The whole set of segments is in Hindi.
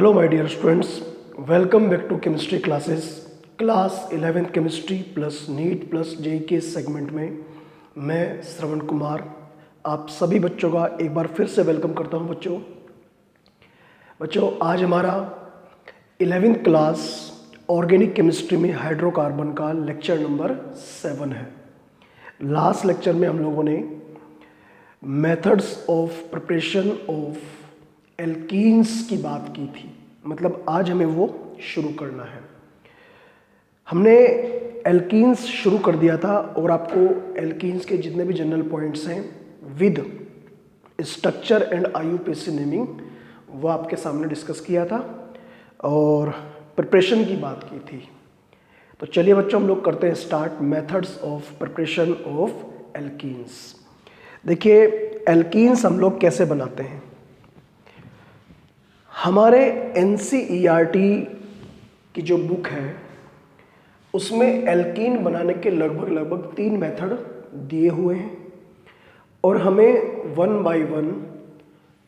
Hello my dear students, welcome back to chemistry classes. Class 11th chemistry plus NEET plus JEE के सेगमेंट में मैं श्रवण कुमार आप सभी बच्चों का एक बार फिर से वेलकम करता हूं। बच्चों आज हमारा 11th क्लास ऑर्गेनिक केमिस्ट्री में हाइड्रोकार्बन का लेक्चर नंबर 7 है। लास्ट लेक्चर में हम लोगों ने methods of preparation of alkenes की बात की थी, मतलब आज हमें वो शुरू करना है। हमने एल्कीन्स शुरू कर दिया था और आपको एल्कीन्स के जितने भी जनरल पॉइंट्स हैं with structure and IUPAC naming वो आपके सामने डिस्कस किया था और प्रिपरेशन की बात की थी। तो चलिए बच्चों हम लोग करते हैं start methods of preparation of alkenes. देखिए एल्कीन्स हम लोग कैसे बनाते हैं। हमारे एनसीईआरटी की जो बुक है उसमें एल्कीन बनाने के लगभग 3 मेथड दिए हुए हैं और हमें 1 बाय 1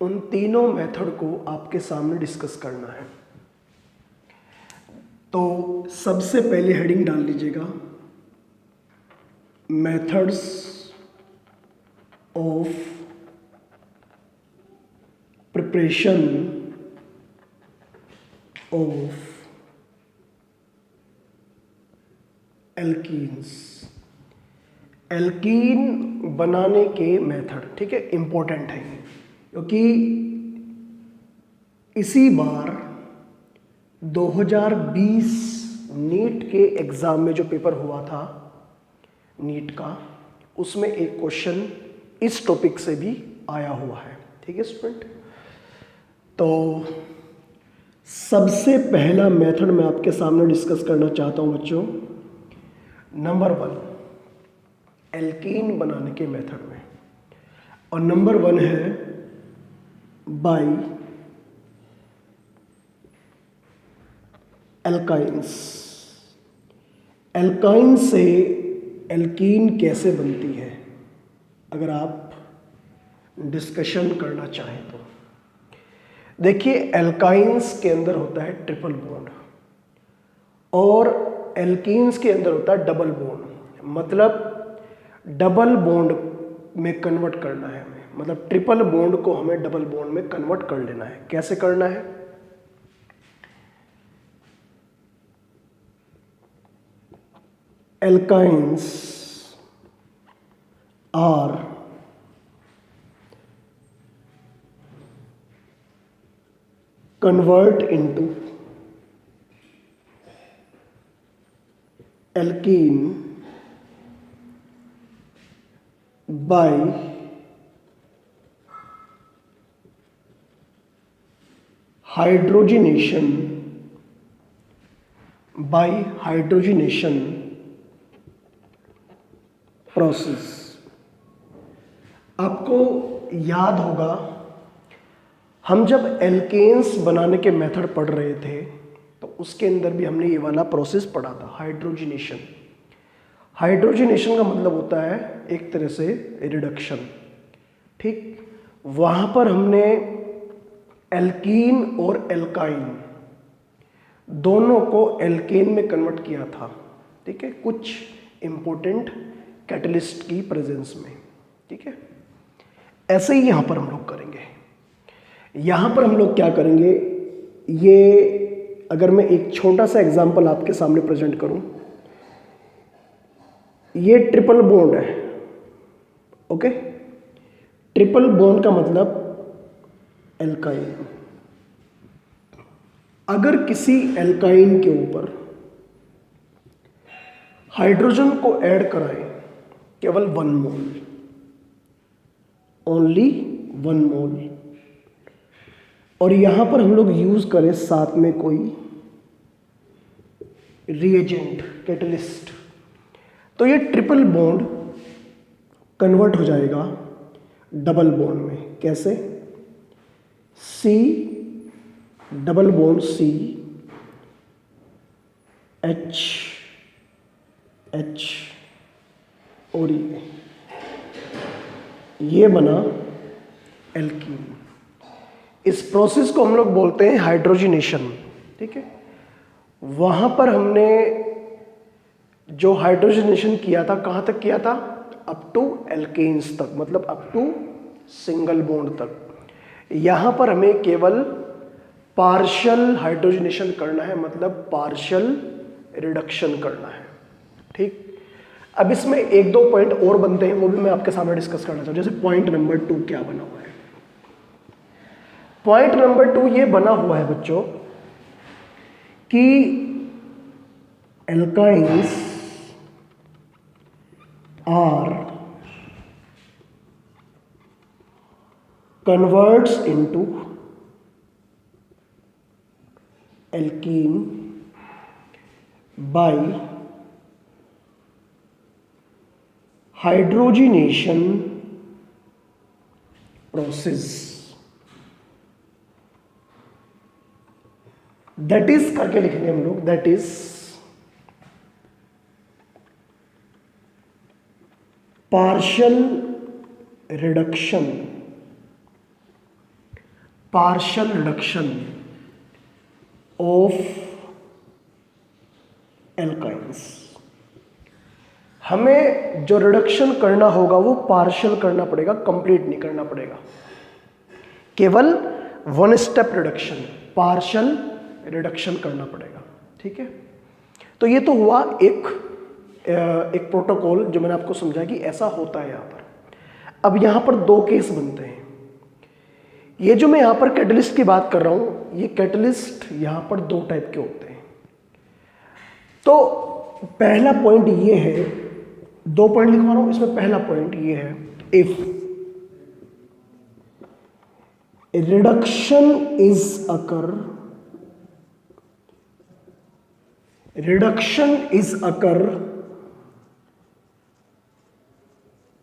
उन तीनों मेथड को आपके सामने डिस्कस करना है। तो सबसे पहले हेडिंग डाल लीजिएगा methods of preparation of alkenes. Alkene बनाने के मेथड, ठीक है, इंपॉर्टेंट है क्योंकि इसी बार 2020 नीट के एग्जाम में जो पेपर हुआ था नीट का, उसमें एक क्वेश्चन इस टॉपिक से भी आया हुआ है। ठीक है स्टूडेंट, तो सबसे पहला मेथड मैं आपके सामने डिस्कस करना चाहता हूं बच्चों, नंबर 1 एल्कीन बनाने के मेथड में, और नंबर 1 है बाय एल्काइंस। एल्काइन से एल्कीन कैसे बनती है अगर आप डिस्कशन करना चाहें तो देखिए एल्काइंस के अंदर होता है ट्रिपल बॉन्ड और एल्कीन्स के अंदर होता है डबल बॉन्ड। मतलब डबल बॉन्ड में कन्वर्ट करना है हमें, मतलब ट्रिपल बॉन्ड को हमें डबल बॉन्ड में कन्वर्ट कर लेना है। कैसे करना है? Alkynes are convert into alkene by hydrogenation process। आपको याद होगा हम जब एल्केन्स बनाने के मेथड पढ़ रहे थे तो उसके अंदर भी हमने ये वाला प्रोसेस पढ़ा था, हाइड्रोजिनेशन। हाइड्रोजिनेशन का मतलब होता है एक तरह से रिडक्शन। ठीक, वहाँ पर हमने एल्कीन और एल्काइन दोनों को एल्केन में कन्वर्ट किया था। ठीक है, कुछ इंपॉर्टेंट कैटलिस्ट की प्रेजेंस में। ठीक है, ऐसे ही यहाँ पर हम लोग करेंगे। यहाँ पर हम लोग क्या करेंगे, ये अगर मैं एक छोटा सा एग्जांपल आपके सामने प्रेजेंट करूं, ये ट्रिपल बॉन्ड है। ओके, ट्रिपल बॉन्ड का मतलब एल्काइन। अगर किसी एल्काइन के ऊपर हाइड्रोजन को ऐड कराएं केवल 1 मोल, ओनली 1 मोल, और यहां पर हम लोग यूज करें साथ में कोई रिएजेंट कैटलिस्ट, तो ये ट्रिपल बॉन्ड कन्वर्ट हो जाएगा डबल बॉन्ड में। कैसे? C double bond C H H और ये बना एल्कीन। इस प्रोसेस को हम लोग बोलते हैं हाइड्रोजिनेशन। ठीक है, वहां पर हमने जो हाइड्रोजनेशन किया था कहाँ तक किया था? अप टू एल्केन्स तक, मतलब अप टू सिंगल बॉन्ड तक। यहां पर हमें केवल पार्शियल हाइड्रोजनेशन करना है, मतलब पार्शियल रिडक्शन करना है। ठीक, अब इसमें एक दो पॉइंट और बनते हैं, वो भी मैं आपके सामने डिस्कस करना चाहूँ। जैसे पॉइंट नंबर 2 क्या बना हुआ है? पॉइंट नंबर 2 ये बना हुआ है बच्चों कि alkynes are converts into alkene by hydrogenation process। that is करके लिखेंगे हम लोग, that is partial reduction of alkynes। हमें जो रिडक्शन करना होगा वो पार्शियल करना पड़ेगा, कंप्लीट नहीं करना पड़ेगा, केवल one step reduction, partial reduction करना पड़ेगा। ठीक है, तो ये तो हुआ एक प्रोटोकॉल जो मैंने आपको समझाया कि ऐसा होता है यहां पर। अब यहां पर दो केस बनते हैं। ये जो मैं यहां पर कैटलिस्ट की बात कर रहा हूं, ये कैटलिस्ट यहां पर दो टाइप के होते हैं। तो पहला पॉइंट ये है, दो पॉइंट लिखवा रहा हूं, इसमें पहला पॉइंट ये है, if reduction is occur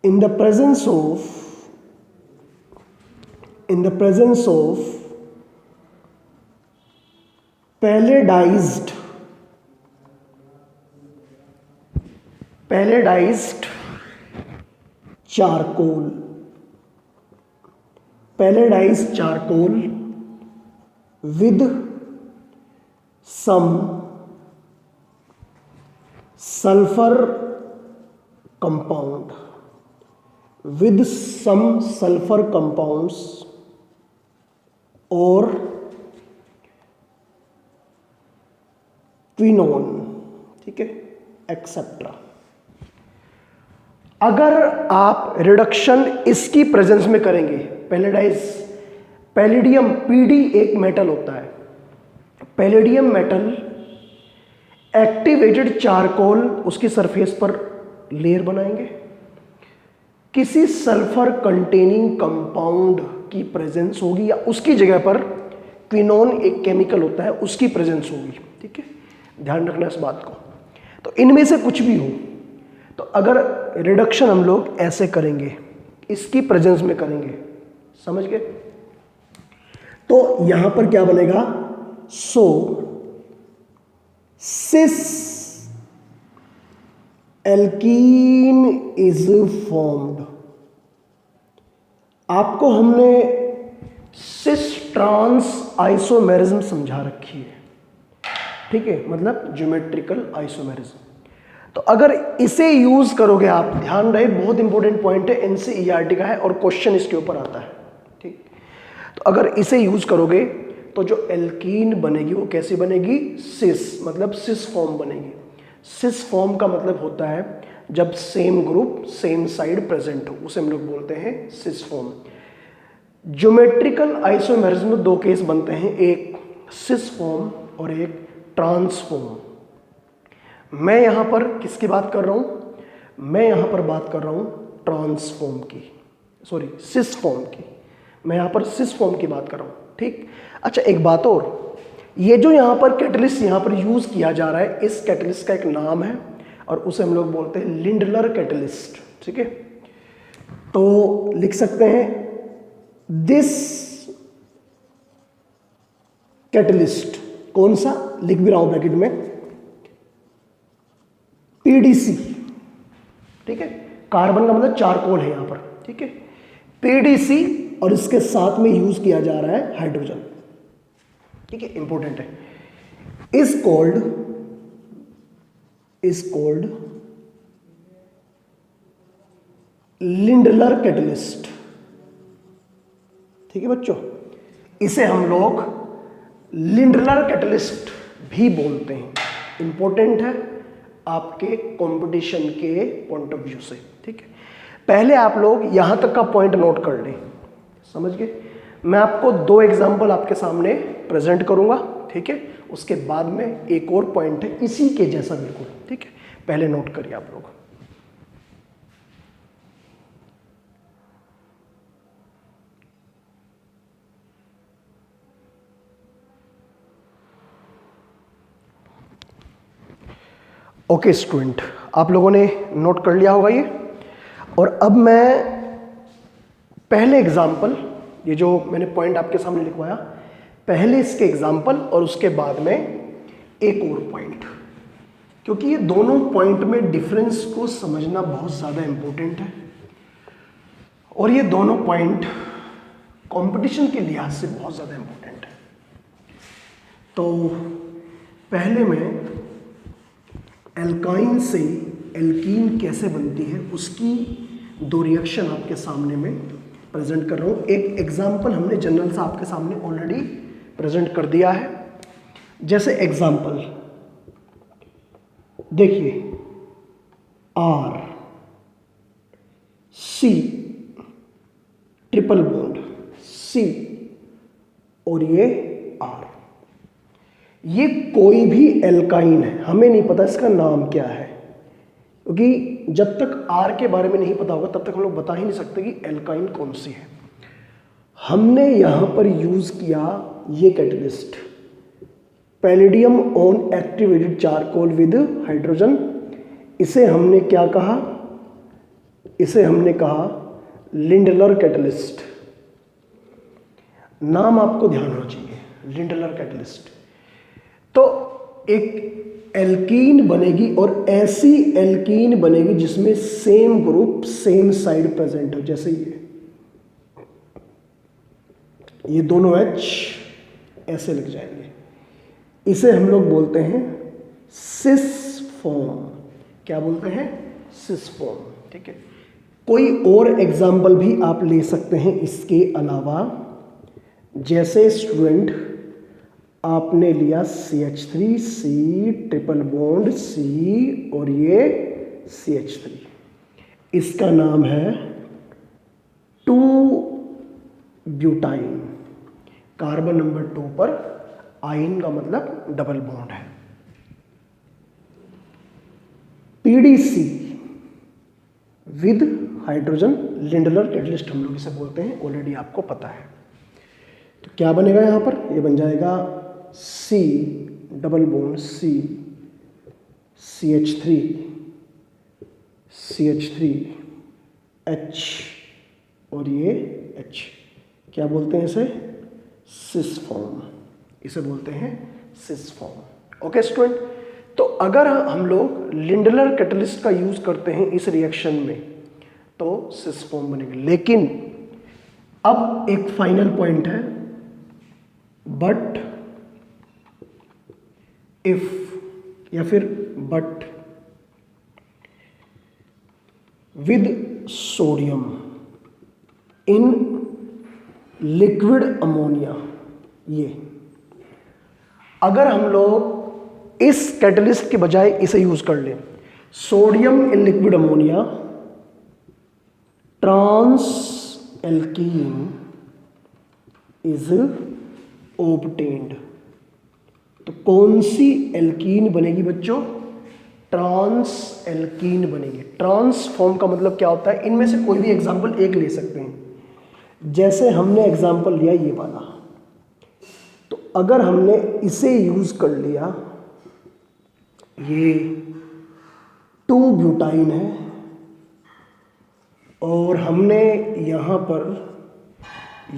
in the presence of pelletized charcoal with some sulfur compound, with some sulfur compounds or quinone, ठीक है, एक्सेट्रा। अगर आप रिडक्शन इसकी प्रेजेंस में करेंगे, पैलेडियम पीडी एक मेटल होता है, पैलेडियम मेटल एक्टिवेटेड चारकोल उसकी सरफेस पर लेयर बनाएंगे, किसी सल्फर कंटेनिंग कंपाउंड की प्रेजेंस होगी या उसकी जगह पर क्विनोन एक केमिकल होता है उसकी प्रेजेंस होगी। ठीक है, ध्यान रखना इस बात को। तो इनमें से कुछ भी हो, तो अगर रिडक्शन हम लोग ऐसे करेंगे, इसकी प्रेजेंस में करेंगे, समझ गए, तो यहां पर क्या बनेगा? सो सिस एल्कीन इज फॉर्म्ड। आपको हमने सिस ट्रांस आइसोमेरिज्म समझा रखी है, ठीक है, मतलब ज्योमेट्रिकल आइसोमेरिज्म। तो अगर इसे यूज करोगे आप, ध्यान रहे बहुत इंपॉर्टेंट पॉइंट है, एनसीईआरटी का है और क्वेश्चन इसके ऊपर आता है। ठीक, तो अगर इसे यूज करोगे तो जो एल्कीन बनेगी वो कैसी बनेगी? सिस, मतलब सिस फॉर्म बनेगी। सिस फॉर्म का मतलब होता है जब same group same side present हो, उसे हम लोग बोलते हैं सिस फॉर्म। ज्योमेट्रिकल आइसोमेरिज्म दो केस बनते हैं, एक सिस फॉर्म और एक ट्रांसफॉर्म। मैं यहां पर किसकी बात कर रहा हूं? मैं यहां पर बात कर रहा हूं ट्रांसफॉर्म की, सॉरी सिस फॉर्म की। मैं यहां पर सिस फॉर्म की बात कर रहा हूं। ठीक, अच्छा एक बात और, ये जो यहां पर कैटलिस्ट यहां पर यूज किया जा रहा है, इस कैटलिस्ट का एक नाम है और उसे हम लोग बोलते हैं लिंडलर कैटलिस्ट। ठीक है, तो लिख सकते हैं दिस कैटलिस्ट, कौन सा लिख भी रहा हूं ब्रैकेट में, पीडीसी। ठीक है, कार्बन का मतलब चारकोल है यहां पर। ठीक है, पीडीसी और इसके साथ में यूज किया जा रहा है हाइड्रोजन, ठीक है, इंपॉर्टेंट है। इज कॉल्ड लिंडलर कैटलिस्ट, ठीक है बच्चों, इसे हम लोग लिंडलर कैटलिस्ट भी बोलते हैं। इंपॉर्टेंट है आपके कंपटीशन के पॉइंट ऑफ व्यू से, ठीक है। पहले आप लोग यहां तक का पॉइंट नोट कर लें, समझ गए। मैं आपको 2 एग्जांपल आपके सामने प्रेजेंट करूंगा, ठीक है। उसके बाद में एक और पॉइंट है इसी के जैसा बिल्कुल, ठीक है। पहले नोट करिए आप लोग। ओके स्टूडेंट, आप लोगों ने नोट कर लिया होगा ये। और अब मैं पहले एग्जाम्पल, ये जो मैंने पॉइंट आपके सामने लिखवाया, पहले इसके एग्जाम्पल और उसके बाद में एक और पॉइंट, क्योंकि ये दोनों पॉइंट में डिफरेंस को समझना बहुत ज़्यादा इंपॉर्टेंट है और ये दोनों पॉइंट कंपटीशन के लिहाज से बहुत ज़्यादा इंपॉर्टेंट है। तो पहले मैं एल्काइन से एल्कीन कैसे बनती है उसकी 2 रिएक्शन आपके सामने में प्रेजेंट कर रहा हूँ। एक एग्जाम्पल हमने जनरल सा आपके सामने ऑलरेडी प्रेजेंट कर दिया है। जैसे एग्जाम्पल देखिए, R C triple bond C और ये आर, ये कोई भी एल्काइन है, हमें नहीं पता इसका नाम क्या है, क्योंकि जब तक आर के बारे में नहीं पता होगा तब तक हम लोग बता ही नहीं सकते कि एल्काइन कौन सी है। हमने यहां पर यूज किया ये catalyst, palladium on activated charcoal with hydrogen. इसे हमने क्या कहा, इसे हमने कहा लिंडलर कैटलिस्ट। नाम आपको ध्यान होना चाहिए, लिंडलर कैटलिस्ट। तो एक एल्कीन बनेगी और ऐसी एल्कीन बनेगी जिसमें same group same side present हो, जैसे ये दोनों H ऐसे लग जाएंगे। इसे हम लोग बोलते हैं सिस फॉर्म। क्या बोलते हैं? सिस फॉर्म, ठीक है। कोई और एग्जाम्पल भी आप ले सकते हैं इसके अलावा, जैसे स्टूडेंट आपने लिया CH3 C triple bond C और ये CH3, इसका नाम है 2 ब्यूटाइन। कार्बन नंबर 2 पर आइन का मतलब डबल बॉन्ड है। PDC with hydrogen Lindlar catalyst हम लोग इसे बोलते हैं, ऑलरेडी आपको पता है। तो क्या बनेगा यहां पर? ये बन जाएगा C double bond C CH3 H और ये H, क्या बोलते हैं इसे? सिस फॉर्म, इसे बोलते हैं सिस फॉर्म। ओके स्टूडेंट, तो अगर हम लोग लिंडलर कैटलिस्ट का यूज करते हैं इस रिएक्शन में तो सिस फॉर्म बनेगी। लेकिन अब एक फाइनल पॉइंट है, बट इफ या फिर but with sodium in liquid ammonia, ये अगर हम लोग इस कैटलिस्ट के बजाय इसे यूज कर लें, sodium in liquid ammonia trans alkene is obtained. तो कौन सी एल्कीन बनेगी बच्चों? ट्रांस एल्कीन बनेगी। ट्रांस फॉर्म का मतलब क्या होता है? इनमें से कोई भी एग्जाम्पल एक ले सकते हैं। जैसे हमने एग्जाम्पल लिया ये वाला, तो अगर हमने इसे यूज कर लिया, ये 2 ब्यूटाइन है और हमने यहां पर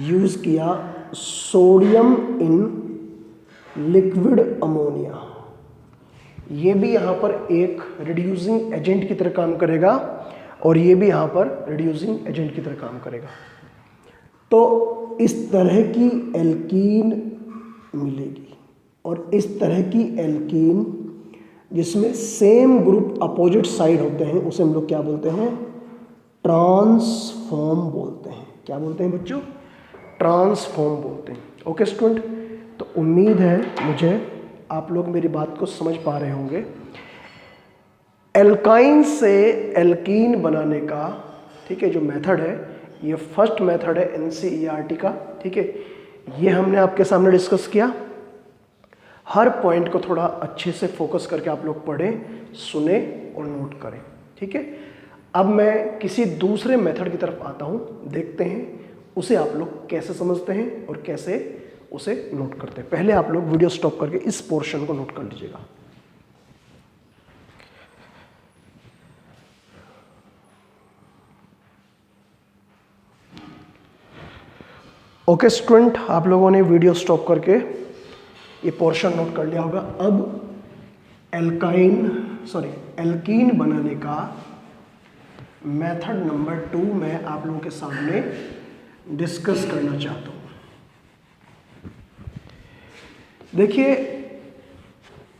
यूज किया सोडियम इन लिक्विड अमोनिया, ये भी यहां पर एक रिड्यूसिंग एजेंट की तरह काम करेगा और ये भी यहां पर रिड्यूसिंग एजेंट की तरह काम करेगा। तो इस तरह की एल्कीन मिलेगी और इस तरह की एल्कीन जिसमें सेम ग्रुप अपोजिट साइड होते हैं उसे हम लोग क्या बोलते हैं? ट्रांसफॉर्म बोलते हैं। क्या बोलते हैं बच्चों? ट्रांसफॉर्म बोलते हैं। ओके स्टूडेंट, तो उम्मीद है मुझे आप लोग मेरी बात को समझ पा रहे होंगे। एल्काइन से एल्कीन बनाने का, ठीक है, जो मेथड है ये फर्स्ट मेथड है एनसीईआरटी का, ठीक है। ये हमने आपके सामने डिस्कस किया। हर पॉइंट को थोड़ा अच्छे से फोकस करके आप लोग पढ़ें, सुने और नोट करें, ठीक है। अब मैं किसी दूसरे मेथड की तरफ आता हूँ, देखते हैं उसे आप लोग कैसे समझते हैं और कैसे उसे नोट करते हैं। पहले आप लोग वीडियो स्टॉप करके इस पोर्शन को नोट कर लीजिएगा। ओके स्टूडेंट, आप लोगों ने वीडियो स्टॉप करके ये पोर्शन नोट कर लिया होगा। अब एल्कीन बनाने का मेथड नंबर 2 मैं आप लोगों के सामने डिस्कस करना चाहता हूँ। देखिए,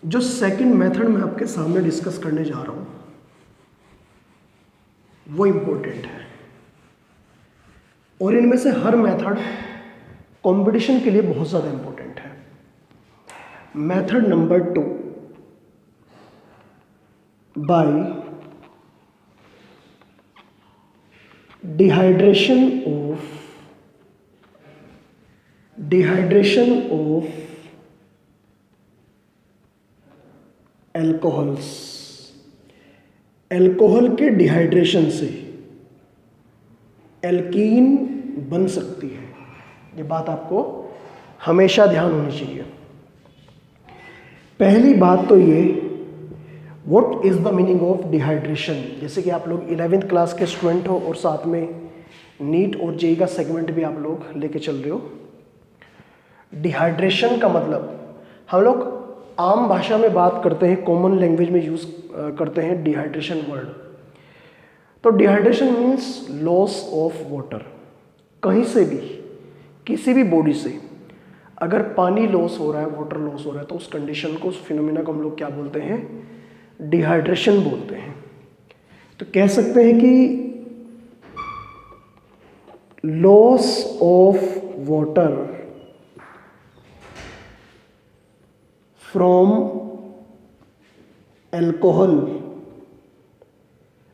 जो सेकंड मेथड मैं आपके सामने डिस्कस करने जा रहा हूँ वो इम्पोर्टेंट है और इनमें से हर मेथड कंपटीशन के लिए बहुत ज़्यादा इम्पोर्टेंट है। Method number 2, bye dehydration of alcohols, alcohol के डिहाइड्रेशन से एल्कीन बन सकती है। ये बात आपको हमेशा ध्यान होनी चाहिए। पहली बात तो ये, what is the meaning of dehydration. जैसे कि आप लोग 11th क्लास के स्टूडेंट हो और साथ में नीट और जेई का सेगमेंट भी आप लोग लेके चल रहे हो। डिहाइड्रेशन का मतलब हम लोग आम भाषा में बात करते हैं, कॉमन लैंग्वेज में यूज करते हैं डिहाइड्रेशन वर्ड। तो dehydration means loss of water. कहीं से भी, किसी भी बॉडी से अगर पानी लॉस हो रहा है, वाटर लॉस हो रहा है, तो उस कंडीशन को, उस फिनोमेना को हम लोग क्या बोलते हैं? डिहाइड्रेशन बोलते हैं। तो कह सकते हैं कि loss of water from alcohol,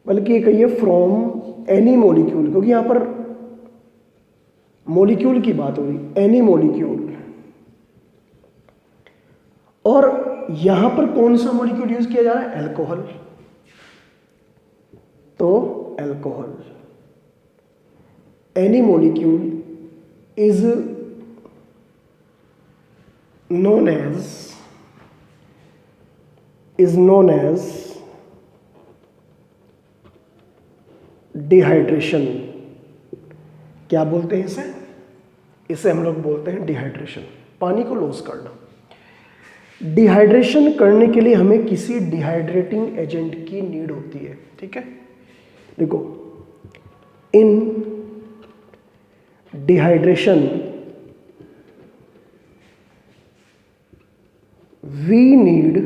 बल्कि ये कहिए फ्रॉम एनी मॉलिक्यूल, क्योंकि यहां पर मॉलिक्यूल की बात हो रही, एनी मॉलिक्यूल। और यहां पर कौन सा मॉलिक्यूल यूज किया जा रहा है? एल्कोहल। तो alcohol, any molecule is known as dehydration. क्या बोलते हैं इसे? इसे हम लोग बोलते हैं डिहाइड्रेशन, पानी को लॉस करना। डिहाइड्रेशन करने के लिए हमें किसी डिहाइड्रेटिंग एजेंट की नीड होती है, ठीक है। देखो, in dehydration we need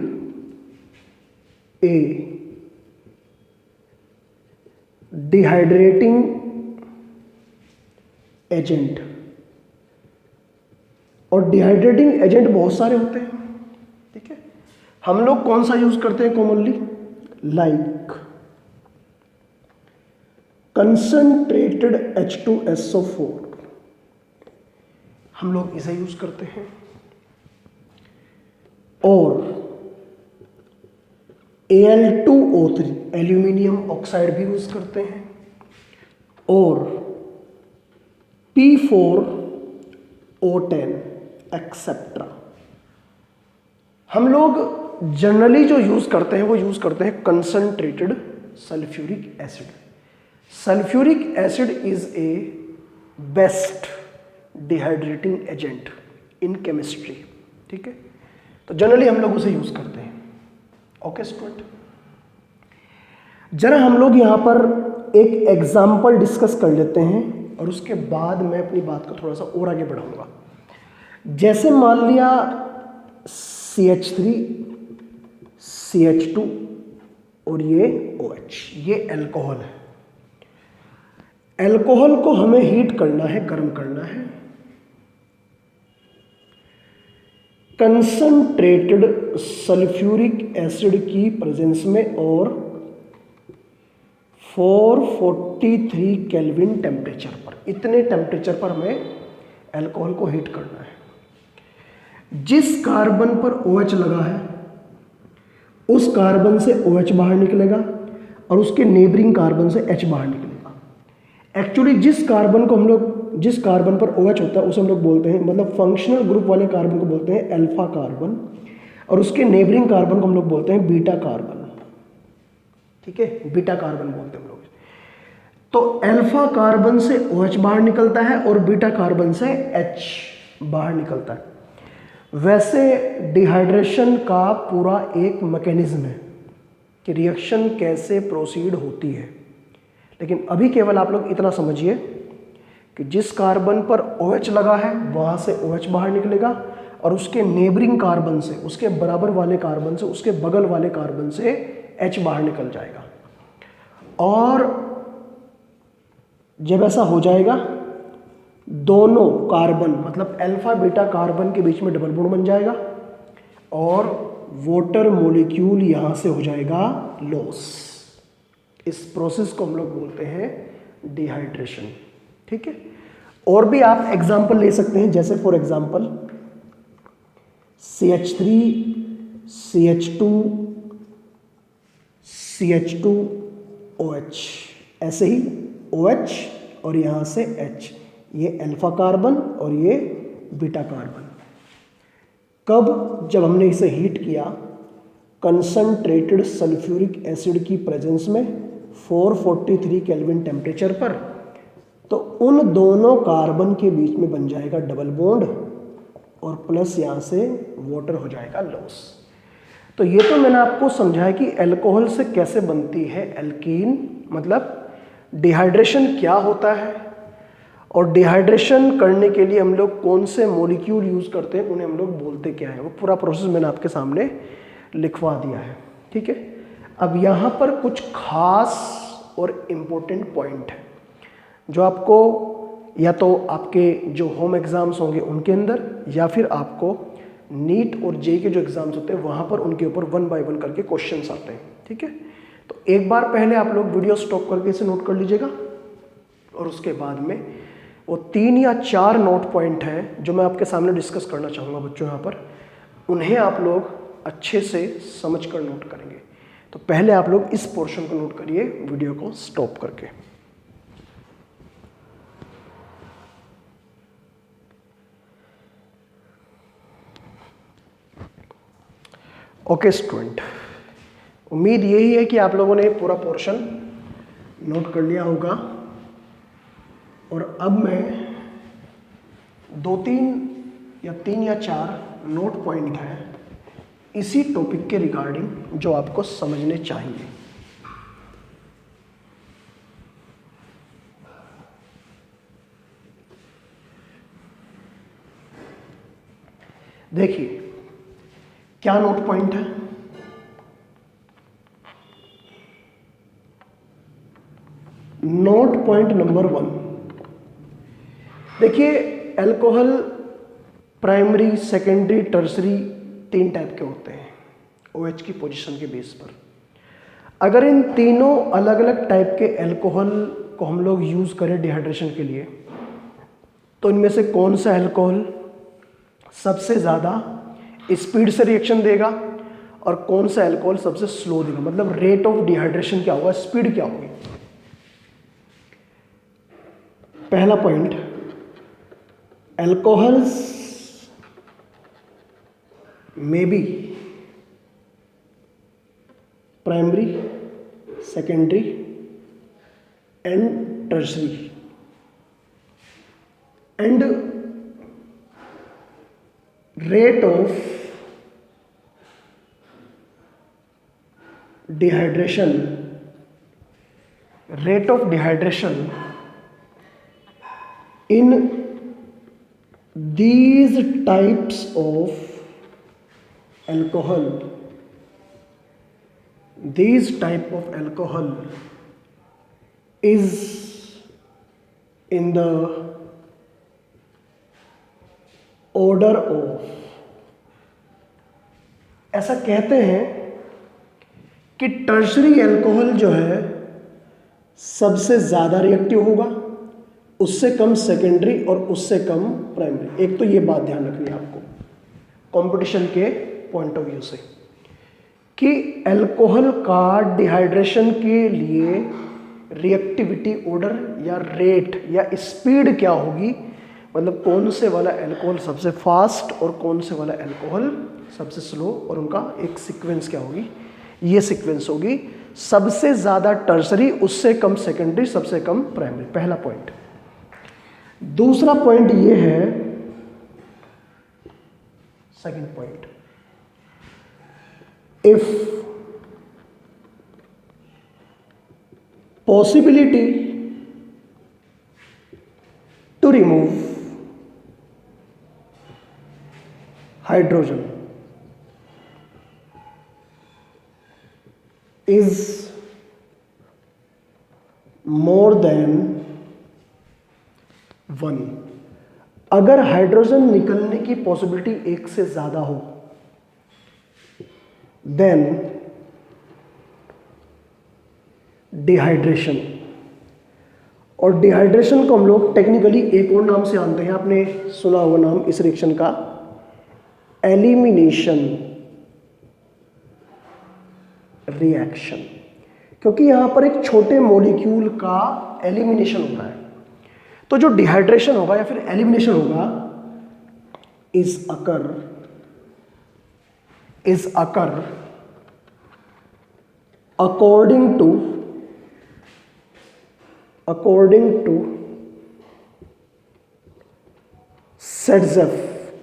a dehydrating agent. और डिहाइड्रेटिंग एजेंट बहुत सारे होते हैं, ठीक है। हम लोग कौन सा यूज करते हैं कॉमनली? लाइक कंसंट्रेटेड H2SO4, हम लोग इसे यूज करते हैं। और Al2O3, एल्यूमिनियम ऑक्साइड भी यूज करते हैं। और P4O10 एक्सेट्रा। हम लोग जनरली जो यूज करते हैं वो यूज करते हैं concentrated sulphuric acid. Sulphuric acid is a best dehydrating agent in chemistry, ठीक है। तो जनरली हम लोग उसे यूज करते हैं। ओके स्टूडेंट, जरा हम लोग यहां पर एक एग्जाम्पल डिस्कस कर लेते हैं और उसके बाद मैं अपनी बात को थोड़ा सा और आगे बढ़ाऊंगा। जैसे मान लिया CH3 CH2 और ये OH, ये अल्कोहल है। अल्कोहल को हमें हीट करना है, गर्म करना है। कंसंट्रेटेड सल्फ्यूरिक एसिड की प्रेजेंस में और 443 केल्विन टेम्परेचर पर, इतने टेम्परेचर पर हमें अल्कोहल को हीट करना है। जिस कार्बन पर OH लगा है उस कार्बन से OH बाहर निकलेगा और उसके नेबरिंग कार्बन से H बाहर निकलेगा। एक्चुअली जिस कार्बन पर OH होता है उसे हम लोग बोलते हैं, मतलब फंक्शनल ग्रुप वाले कार्बन को बोलते हैं अल्फा कार्बन, और उसके नेबरिंग कार्बन को हम लोग बोलते हैं बीटा कार्बन। ठीक है, बीटा कार्बन बोलते हैं हम लोग। तो अल्फा कार्बन से OH बाहर निकलता है और बीटा कार्बन से H बाहर निकलता है। वैसे डिहाइड्रेशन का पूरा एक मैकेनिज्म है कि रिएक्शन कैसे प्रोसीड होती है, लेकिन अभी केवल आप लोग इतना समझिए कि जिस कार्बन पर OH लगा है वहाँ से OH बाहर निकलेगा और उसके नेबरिंग कार्बन से, उसके बराबर वाले कार्बन से, उसके बगल वाले कार्बन से H बाहर निकल जाएगा। और जब ऐसा हो जाएगा दोनों कार्बन मतलब अल्फा बीटा कार्बन के बीच में डबल बॉन्ड बन जाएगा और वाटर मॉलिक्यूल यहाँ से हो जाएगा लॉस। इस प्रोसेस को हम लोग बोलते हैं डिहाइड्रेशन। ठीक है, और भी आप एग्जाम्पल ले सकते हैं, जैसे for example CH3 CH2 CH2 OH, ऐसे ही OH और यहाँ से H, ये अल्फा कार्बन और ये बीटा कार्बन। कब? जब हमने इसे हीट किया कंसंट्रेटेड सल्फ्यूरिक एसिड की प्रेजेंस में 443 केल्विन टेम्परेचर पर, तो उन दोनों कार्बन के बीच में बन जाएगा डबल बॉन्ड और प्लस यहाँ से वाटर हो जाएगा लॉस। तो ये तो मैंने आपको समझाया कि अल्कोहल से कैसे बनती है एल्कीन, मतलब डिहाइड्रेशन क्या होता है और डिहाइड्रेशन करने के लिए हम लोग कौन से मॉलिक्यूल यूज़ करते हैं, उन्हें हम लोग बोलते क्या है। वो पूरा प्रोसेस मैंने आपके सामने लिखवा दिया है। ठीक है, अब यहाँ पर कुछ खास और इम्पोर्टेंट पॉइंट है जो आपको या तो आपके जो होम एग्ज़ाम्स होंगे उनके अंदर या फिर आपको नीट और जेईई के जो एग्ज़ाम्स होते हैं वहाँ पर उनके ऊपर 1 बाय 1 करके क्वेश्चंस आते हैं। ठीक है, तो एक बार पहले आप लोग वीडियो स्टॉप करके इसे नोट कर लीजिएगा और उसके बाद में वो 3 या 4 नोट पॉइंट हैं जो मैं आपके सामने डिस्कस करना चाहूँगा बच्चों, यहाँ पर उन्हें आप लोग अच्छे से समझ कर नोट करेंगे। तो पहले आप लोग इस पोर्शन को नोट करिए वीडियो को स्टॉप करके। ओके स्टूडेंट, उम्मीद यही है कि आप लोगों ने पूरा पोर्शन नोट कर लिया होगा और अब मैं 2-3 या 3 या 4 नोट पॉइंट हैं इसी टॉपिक के रिगार्डिंग जो आपको समझने चाहिए। देखिए क्या नोट पॉइंट है। नोट पॉइंट नंबर 1, देखिए alcohol primary, secondary, tertiary 3 type के होते हैं OH की पोजीशन के बेस पर। अगर इन तीनों अलग अलग टाइप के अल्कोहल को हम लोग यूज़ करें डिहाइड्रेशन के लिए, तो इनमें से कौन सा अल्कोहल सबसे ज़्यादा स्पीड से रिएक्शन देगा और कौन सा अल्कोहल सबसे स्लो देगा, मतलब रेट ऑफ डिहाइड्रेशन क्या होगा, स्पीड क्या होगी। पहला पॉइंट, अल्कोहल्स में बी primary, secondary and tertiary and rate of dehydration in these types of alcohol, these type of alcohol is in the order of, ऐसा कहते हैं कि टर्शरी अल्कोहल जो है सबसे ज़्यादा रिएक्टिव होगा, उससे कम सेकेंडरी और उससे कम प्राइमरी। एक तो ये बात ध्यान रखनी है आपको कंपटीशन के पॉइंट ऑफ व्यू से कि अल्कोहल का डिहाइड्रेशन के लिए रिएक्टिविटी ऑर्डर या रेट या स्पीड क्या होगी, मतलब कौन से वाला अल्कोहल सबसे फास्ट और कौन से वाला अल्कोहल सबसे स्लो, और उनका एक सीक्वेंस क्या होगी, ये सीक्वेंस होगी सबसे ज़्यादा टर्शरी, उससे कम सेकेंडरी, सबसे कम प्राइमरी। पहला पॉइंट। दूसरा पॉइंट ये है, second point, if possibility to remove hydrogen is more than 1, अगर हाइड्रोजन निकलने की पॉसिबिलिटी एक से ज्यादा हो, देन डिहाइड्रेशन, और डिहाइड्रेशन को हम लोग टेक्निकली एक और नाम से जानते हैं, आपने सुना हुआ नाम इस रिएक्शन का, एलिमिनेशन रिएक्शन, क्योंकि यहां पर एक छोटे मॉलिक्यूल का एलिमिनेशन होता है। तो जो डिहाइड्रेशन होगा या फिर एलिमिनेशन होगा इज अकर अकॉर्डिंग टू सेट्जेफ,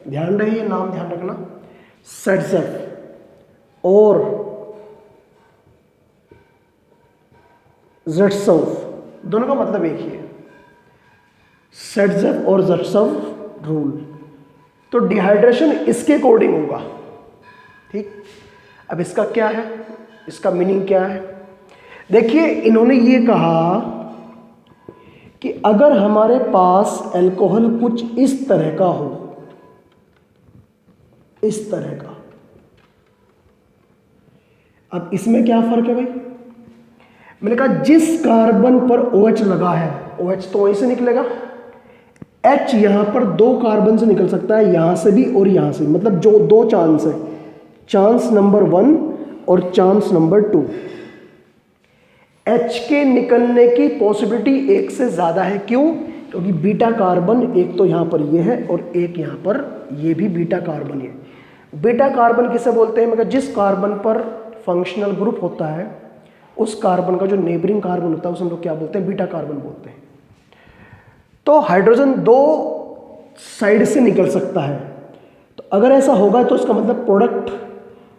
ध्यान रहिए नाम ध्यान रखना, सेट्जेफ और ज़र्त्सोव, दोनों का मतलब एक ही है, सेट्जेफ और ज़र्त्सोव रूल। तो डिहाइड्रेशन इसके अकॉर्डिंग होगा, ठीक। अब इसका क्या है, इसका मीनिंग क्या है, देखिए इन्होंने ये कहा कि अगर हमारे पास अल्कोहल कुछ इस तरह का हो, इस तरह का, अब इसमें क्या फर्क है भाई, मैंने कहा जिस कार्बन पर OH लगा है, OH तो वहीं से निकलेगा, H यहां पर 2 कार्बन से निकल सकता है, यहां से भी और यहां से, मतलब जो 2 चांस है, चांस नंबर 1 और चांस नंबर 2, H के निकलने की पॉसिबिलिटी एक से ज्यादा है। क्यों? क्योंकि बीटा कार्बन एक तो यहां पर ये है और एक यहां पर ये भी बीटा कार्बन है। बीटा कार्बन किसे बोलते हैं, मगर जिस कार्बन पर फंक्शनल ग्रुप होता है उस कार्बन का जो नेबरिंग कार्बन होता है उसे हम लोग क्या बोलते हैं, बीटा कार्बन बोलते हैं। तो हाइड्रोजन 2 साइड से निकल सकता है, तो अगर ऐसा होगा तो इसका मतलब प्रोडक्ट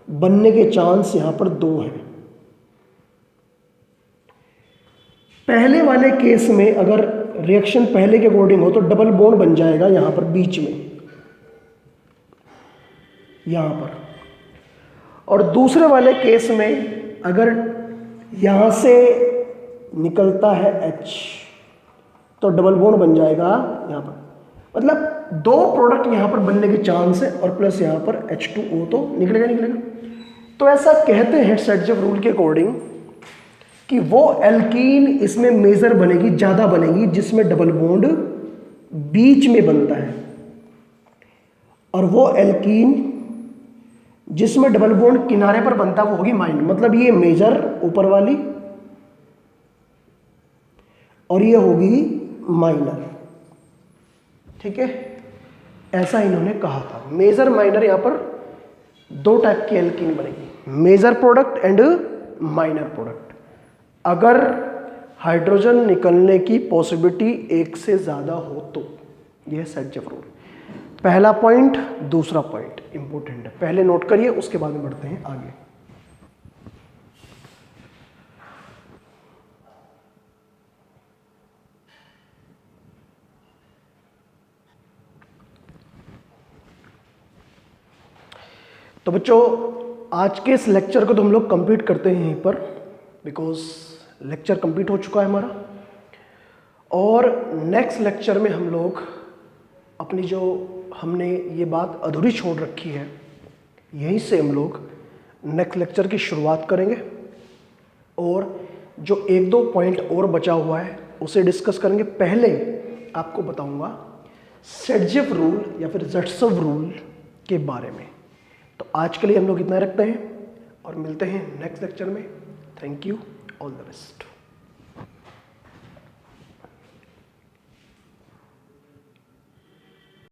बनने के चांस यहां पर 2 हैं। पहले वाले केस में अगर रिएक्शन पहले के अकॉर्डिंग हो तो डबल बॉन्ड बन जाएगा यहां पर बीच में, यहां पर, और दूसरे वाले केस में अगर यहां से निकलता है H तो डबल बॉन्ड बन जाएगा यहां पर, मतलब 2 प्रोडक्ट यहां पर बनने के चांस है और प्लस यहां पर H2O तो निकलेगा। तो ऐसा कहते हैं सेट्जेफ रूल के अकॉर्डिंग कि वो एल्कीन इसमें मेजर बनेगी, ज्यादा बनेगी, जिसमें डबल बॉन्ड बीच में बनता है, और वो एल्कीन जिसमें डबल बॉन्ड किनारे पर बनता है वो होगी माइनर, मतलब ये मेजर ऊपर वाली और ये होगी माइनर, ठीक है। ऐसा इन्होंने कहा था, मेजर माइनर, यहां पर 2 टाइप की एल्कीन बनेगी, major product and minor product, अगर हाइड्रोजन निकलने की पॉसिबिलिटी एक से ज्यादा हो तो। यह सेट्जेफ रूल, पहला पॉइंट। दूसरा पॉइंट इंपॉर्टेंट है, पहले नोट करिए, उसके बाद में बढ़ते हैं आगे। तो बच्चों, आज के इस लेक्चर को तो हम लोग कंप्लीट करते हैं यहीं पर, बिकॉज लेक्चर कंप्लीट हो चुका है हमारा। और नेक्स्ट लेक्चर में हम लोग अपनी जो हमने ये बात अधूरी छोड़ रखी है, यहीं से हम लोग नेक्स्ट लेक्चर की शुरुआत करेंगे और जो 1-2 पॉइंट और बचा हुआ है उसे डिस्कस करेंगे। पहले आपको बताऊंगा सेडजेफ रूल या फिर ज़ेटसव रूल के बारे में। तो आज के लिए हम लोग इतना रखते हैं और मिलते हैं नेक्स्ट लेक्चर में। Thank you, all the best.